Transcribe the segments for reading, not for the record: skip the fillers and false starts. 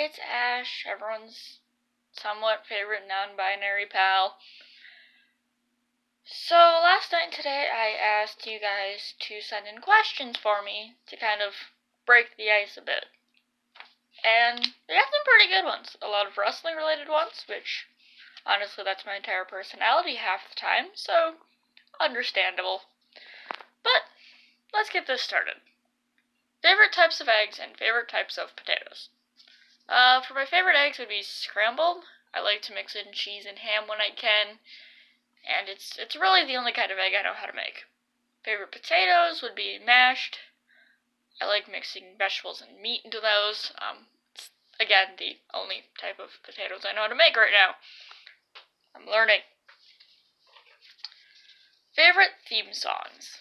it's Ash, everyone's somewhat favorite non-binary pal. So last night and today I asked you guys to send in questions for me to kind of break the ice a bit. And we got some pretty good ones. A lot of wrestling related ones, which honestly that's my entire personality half the time, so understandable. But let's get this started. Favorite types of eggs and favorite types of potatoes. For my favorite eggs would be scrambled. I like to mix in cheese and ham when I can, and it's really the only kind of egg I know how to make. Favorite potatoes would be mashed. I like mixing vegetables and meat into those. It's, again, the only type of potatoes I know how to make right now. I'm learning. Favorite theme songs?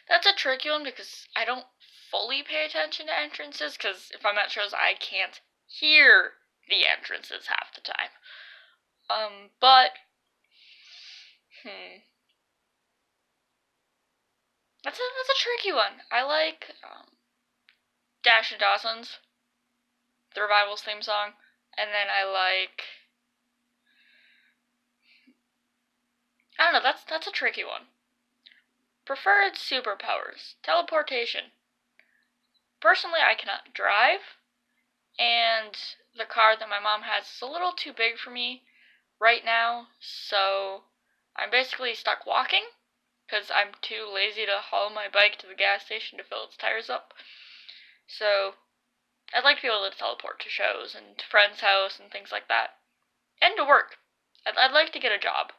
That's a tricky one because I don't fully pay attention to entrances, because if I'm at shows, I can't hear the entrances half the time. That's a tricky one. I like Dash and Dawson's, the Revival's theme song, and then I like, I don't know, that's a tricky one. Preferred superpowers. Teleportation. Personally, I cannot drive, and the car that my mom has is a little too big for me right now, so I'm basically stuck walking, because I'm too lazy to haul my bike to the gas station to fill its tires up. So I'd like to be able to teleport to shows and to friends' house and things like that. And to work. I'd like to get a job.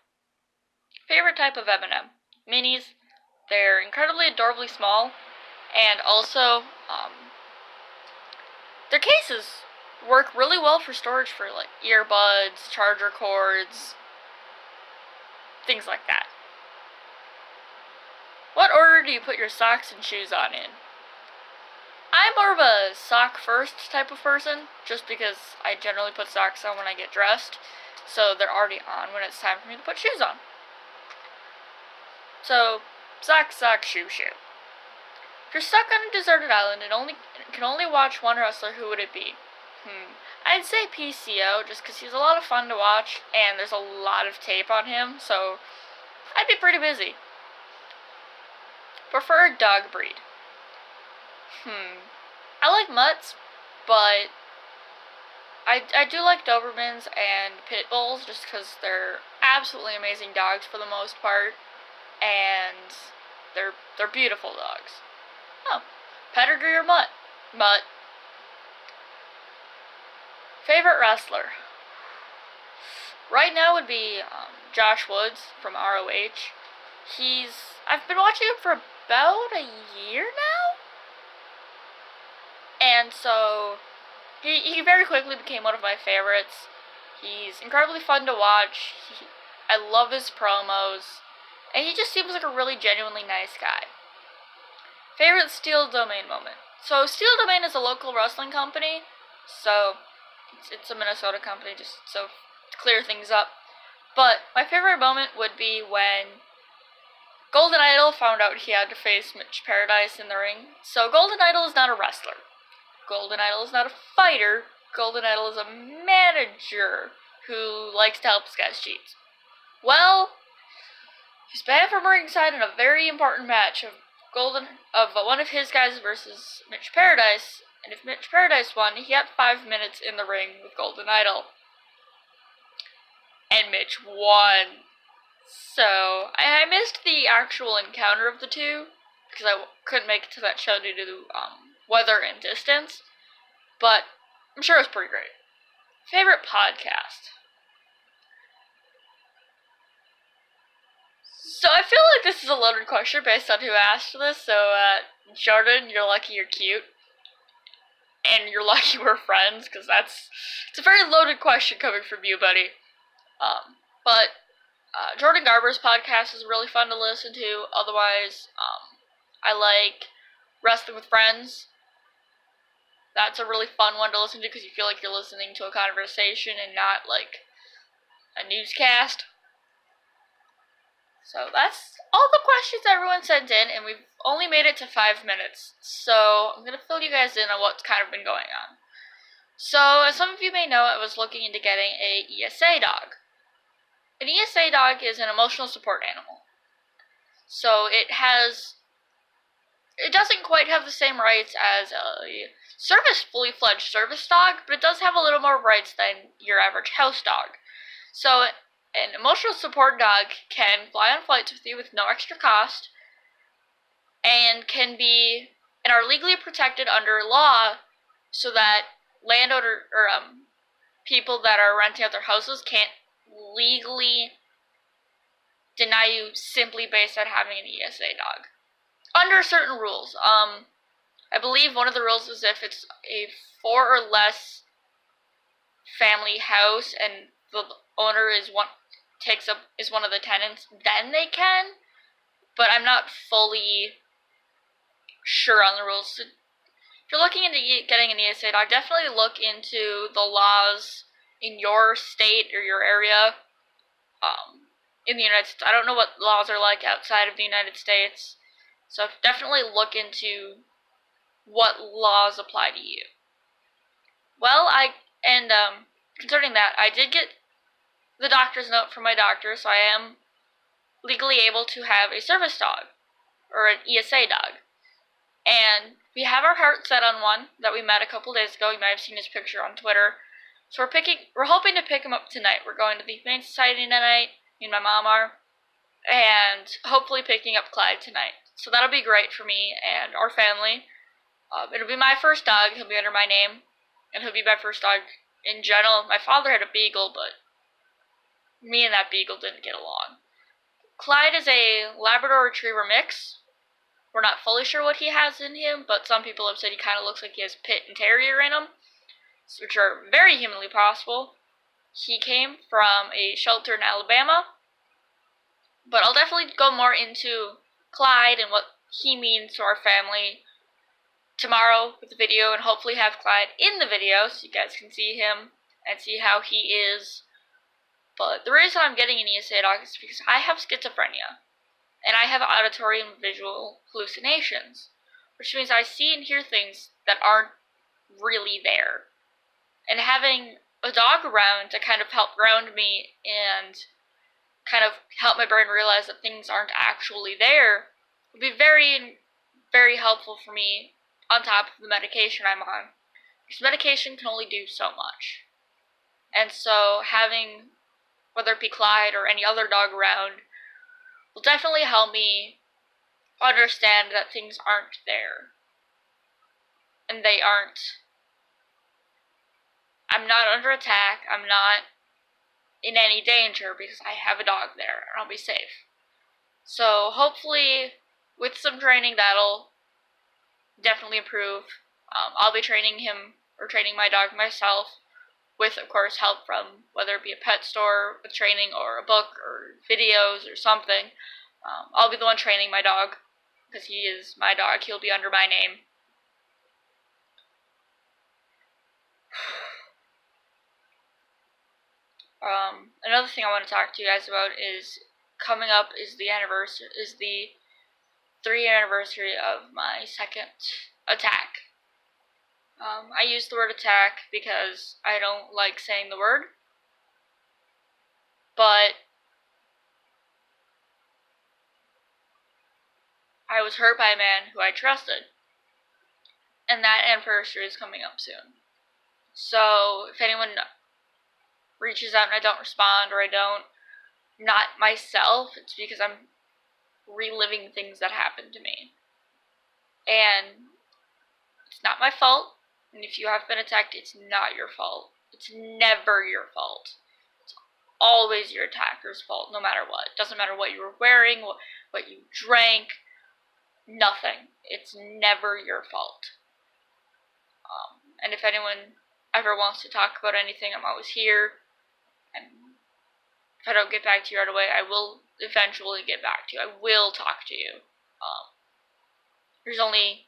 Favorite type of M&M? Minis. They're incredibly adorably small, and also, their cases work really well for storage for, like, earbuds, charger cords, things like that. What order do you put your socks and shoes on in? I'm more of a sock first type of person, just because I generally put socks on when I get dressed, so they're already on when it's time for me to put shoes on. So, sock, shoe. If you're stuck on a deserted island and can only watch one wrestler, who would it be? I'd say PCO, just because he's a lot of fun to watch, and there's a lot of tape on him, so I'd be pretty busy. Preferred dog breed? I like mutts, but I do like Dobermans and Pit Bulls, just because they're absolutely amazing dogs for the most part, and they're beautiful dogs. Oh, pedigree or mutt? Mutt. Favorite wrestler? Right now would be Josh Woods from ROH. I've been watching him for about a year now, and so he very quickly became one of my favorites. He's incredibly fun to watch. I love his promos, and he just seems like a really genuinely nice guy. Favorite Steel Domain moment? So Steel Domain is a local wrestling company, so it's a Minnesota company, just so to clear things up. But my favorite moment would be when Golden Idol found out he had to face Mitch Paradise in the ring. So Golden Idol is not a wrestler. Golden Idol is not a fighter. Golden Idol is a manager who likes to help his guys cheat. Well, he's banned from ringside in a very important match of one of his guys versus Mitch Paradise, and if Mitch Paradise won, he had 5 minutes in the ring with Golden Idol. And Mitch won. So, I missed the actual encounter of the two, because I couldn't make it to that show due to weather and distance, but I'm sure it was pretty great. Favorite podcast? So I feel like this is a loaded question based on who asked this, so Jordan, you're lucky you're cute. And you're lucky we're friends, because it's a very loaded question coming from you, buddy. But Jordan Garber's podcast is really fun to listen to. Otherwise, I like Wrestling with Friends. That's a really fun one to listen to, because you feel like you're listening to a conversation and not, like, a newscast. So that's all the questions everyone sent in, and we've only made it to 5 minutes. So I'm going to fill you guys in on what's kind of been going on. So, as some of you may know, I was looking into getting a ESA dog. An ESA dog is an emotional support animal. So it doesn't quite have the same rights as a fully fledged service dog, but it does have a little more rights than your average house dog. So an emotional support dog can fly on flights with you with no extra cost, and are legally protected under law, so that landowner or people that are renting out their houses can't legally deny you simply based on having an ESA dog. Under certain rules. I believe one of the rules is if it's a 4 or less family house and the owner is one of the tenants, then they can. But I'm not fully sure on the rules. So if you're looking into getting an ESA dog, definitely look into the laws in your state or your area. In the United States, I don't know what laws are like outside of the United States, so definitely look into what laws apply to you. Well, concerning that, I did get the doctor's note from my doctor, so I am legally able to have a service dog, or an ESA dog. And we have our heart set on one that we met a couple days ago. You might have seen his picture on Twitter. So we're hoping to pick him up tonight. We're going to the Humane Society tonight, me and my mom are, and hopefully picking up Clyde tonight. So that'll be great for me and our family. It'll be my first dog. He'll be under my name, and he'll be my first dog in general. My father had a beagle, but me and that beagle didn't get along. Clyde is a Labrador Retriever mix. We're not fully sure what he has in him, but some people have said he kind of looks like he has Pit and Terrier in him, which are very humanly possible. He came from a shelter in Alabama, but I'll definitely go more into Clyde and what he means to our family tomorrow with the video, and hopefully have Clyde in the video so you guys can see him and see how he is. But the reason I'm getting an ESA dog is because I have schizophrenia, and I have auditory and visual hallucinations, which means I see and hear things that aren't really there. And having a dog around to kind of help ground me and kind of help my brain realize that things aren't actually there would be very, very helpful for me, on top of the medication I'm on. Because medication can only do so much. And so having, whether it be Clyde or any other dog around, will definitely help me understand that things aren't there. And I'm not under attack, I'm not in any danger because I have a dog there and I'll be safe. So hopefully with some training that'll definitely improve. I'll be training him or training my dog myself with, of course, help from whether it be a pet store with training or a book or videos or something. I'll be the one training my dog because he is my dog. He'll be under my name. Another thing I want to talk to you guys about is coming up is the 3-year anniversary of my second attack. I use the word attack because I don't like saying the word, but I was hurt by a man who I trusted, and that anniversary is coming up soon. So if anyone reaches out and I don't respond, or not myself, it's because I'm reliving things that happened to me. And it's not my fault, and if you have been attacked, it's not your fault. It's never your fault. It's always your attacker's fault, no matter what. It doesn't matter what you were wearing, what you drank, nothing. It's never your fault. And if anyone ever wants to talk about anything, I'm always here. And if I don't get back to you right away, I will eventually get back to you. I will talk to you. There's only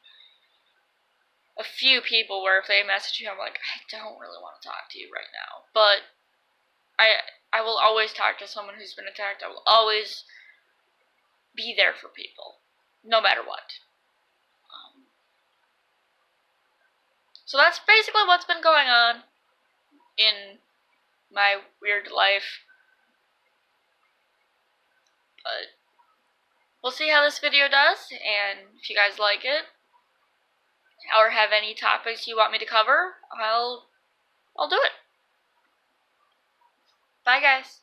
a few people where if they message you, I'm like, I don't really want to talk to you right now. But I will always talk to someone who's been attacked. I will always be there for people, no matter what. So that's basically what's been going on in my weird life. But we'll see how this video does, and if you guys like it, or have any topics you want me to cover, I'll do it. Bye, guys.